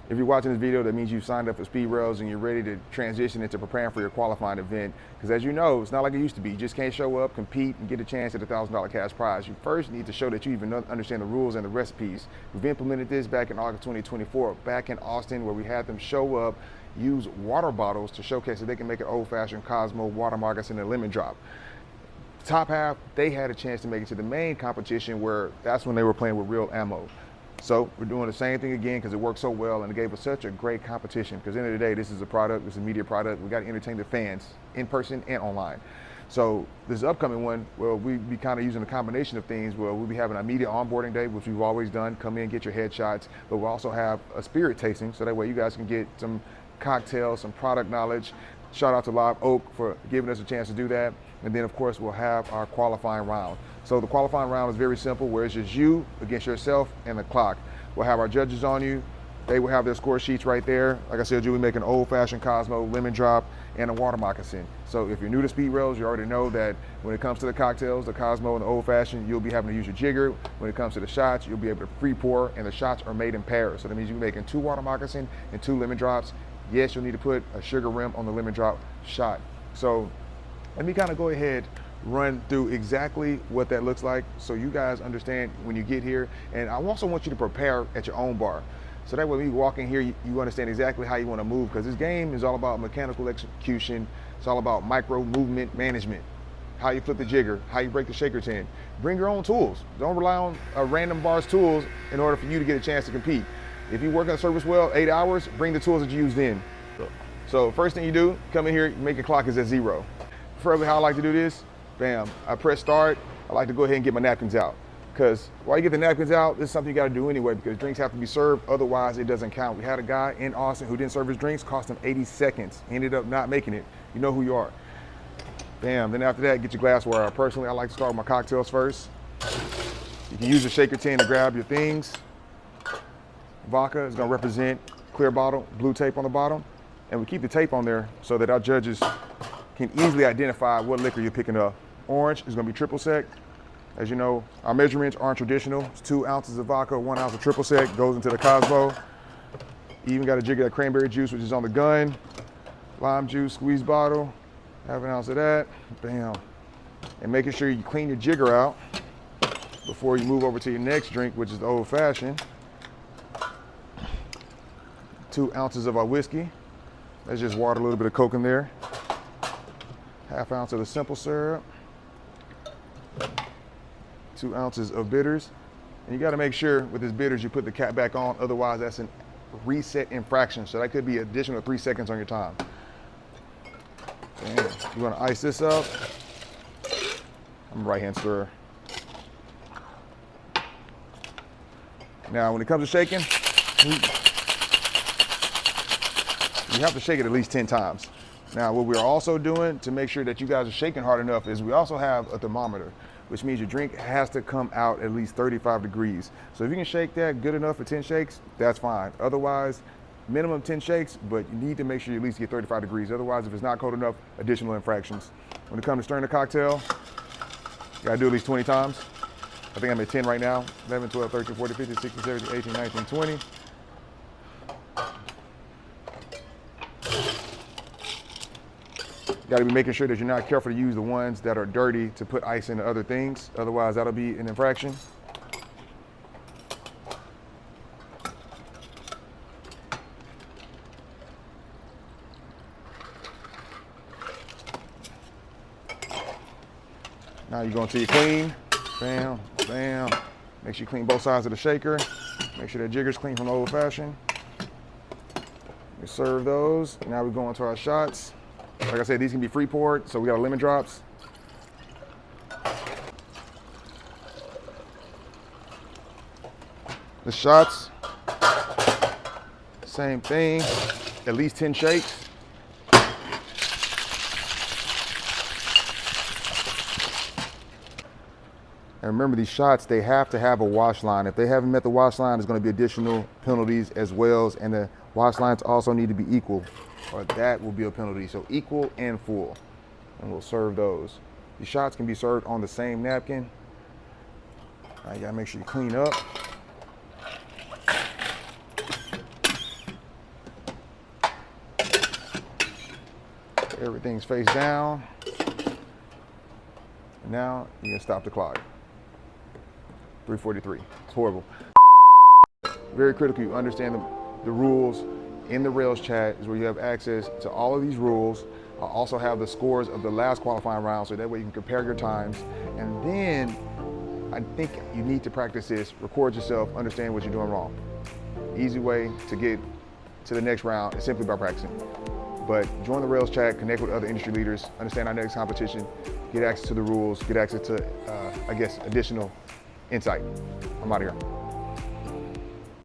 If you're watching this video, that means you've signed up for SpeedRailz and you're ready to transition into preparing for your qualifying event. Because as you know, it's not like it used to be. You just can't show up, compete, and get a chance at a $1,000 cash prize. You first need to show that you even understand the rules and the recipes. We've implemented this back in August 2024, back in Austin, where we had them show up, use water bottles to showcase that they can make an old-fashioned Cosmo water moccasin and lemon drop. Top half, they had a chance to make it to the main competition, where that's when they were playing with real ammo. So we're doing the same thing again because it worked so well and it gave us such a great competition. Because at the end of the day, this is a product, this is a media product. We got to entertain the fans in person and online. So this upcoming one, well, we'll be kind of using a combination of things. Well, we'll be having a media onboarding day, which we've always done. Come in, get your headshots. But we'll also have a spirit tasting, so that way you guys can get some cocktails, some product knowledge. Shout out to Live Oak for giving us a chance to do that. And then, of course, we'll have our qualifying round. So the qualifying round is very simple, where it's just you against yourself and the clock. We'll have our judges on you. They will have their score sheets right there. Like I said, you'll be making an old-fashioned Cosmo, lemon drop, and a water moccasin. So if you're new to SpeedRailz, you already know that when it comes to the cocktails, the Cosmo and the old-fashioned, you'll be having to use your jigger. When it comes to the shots, you'll be able to pre-pour, and the shots are made in pairs. So that means you'll be making 2 water moccasin and 2 lemon drops. Yes, you'll need to put a sugar rim on the lemon drop shot. So let me kind of go ahead, run through exactly what that looks like so you guys understand when you get here. And I also want you to prepare at your own bar. So that way when you walk in here, you understand exactly how you want to move, because this game is all about mechanical execution. It's all about micro movement management. How you flip the jigger, how you break the shaker tin. Bring your own tools. Don't rely on a random bar's tools in order for you to get a chance to compete. If you work on service well, 8 hours, bring the tools that you use then. So first thing you do, come in here, make your clock is at 0. Preferably how I like to do this, bam, I press start. I like to go ahead and get my napkins out, because while you get the napkins out, this is something you got to do anyway, because drinks have to be served, otherwise it doesn't count. We had a guy in Austin who didn't serve his drinks, cost him 80 seconds. He ended up not making it. You know who you are. Bam, then after that, get your glassware. Personally, I like to start with my cocktails first. You can use a shaker tin to grab your things. Vodka is going to represent clear bottle, blue tape on the bottom, and we keep the tape on there so that our judges can easily identify what liquor you're picking up. Orange is going to be triple sec. As you know, our measurements aren't traditional. It's 2 ounces of vodka, 1 ounce of triple sec goes into the Cosmo. You even got a jig of that cranberry juice, which is on the gun. Lime juice, squeeze bottle, half an ounce of that, bam. And making sure you clean your jigger out before you move over to your next drink, which is the old fashioned. 2 ounces of our whiskey. Let's just water a little bit of Coke in there. Half ounce of the simple syrup. 2 ounces of bitters. And you got to make sure with this bitters you put the cap back on, otherwise that's a reset infraction. So that could be additional 3 seconds on your time. And you want to ice this up. I'm a right-hand stirrer. Now when it comes to shaking, you have to shake it at least 10 times. Now, what we're also doing to make sure that you guys are shaking hard enough is we also have a thermometer, which means your drink has to come out at least 35 degrees. So if you can shake that good enough for 10 shakes, that's fine. Otherwise, minimum 10 shakes, but you need to make sure you at least get 35 degrees. Otherwise, if it's not cold enough, additional infractions. When it comes to stirring the cocktail, you gotta do at least 20 times. I think I'm at 10 right now. 11, 12, 13, 14, 15, 16, 17, 18, 19, 20. You got to be making sure that you're not careful to use the ones that are dirty to put ice into other things. Otherwise, that'll be an infraction. Now you're going to your clean. Bam, bam. Make sure you clean both sides of the shaker. Make sure that jigger's clean from the old fashioned. We serve those. Now we go into our shots. Like I said, these can be free poured, so we got our lemon drops. The shots, same thing, at least 10 shakes. And remember, these shots, they have to have a wash line. If they haven't met the wash line, there's going to be additional penalties as well, and the wash lines also need to be equal, or that will be a penalty. So equal and full, and we'll serve those. These shots can be served on the same napkin. You gotta make sure you clean up. Everything's face down. And now you can stop the clock. 3:43. It's horrible. Very critical you understand the rules. In the Railz Chat is where you have access to all of these rules. I'll also have the scores of the last qualifying round, so that way you can compare your times. And then I think you need to practice this, record yourself, understand what you're doing wrong. Easy way to get to the next round is simply by practicing. But join the Railz Chat, connect with other industry leaders, understand our next competition, get access to the rules, get access to, I guess, additional insight. I'm out of here.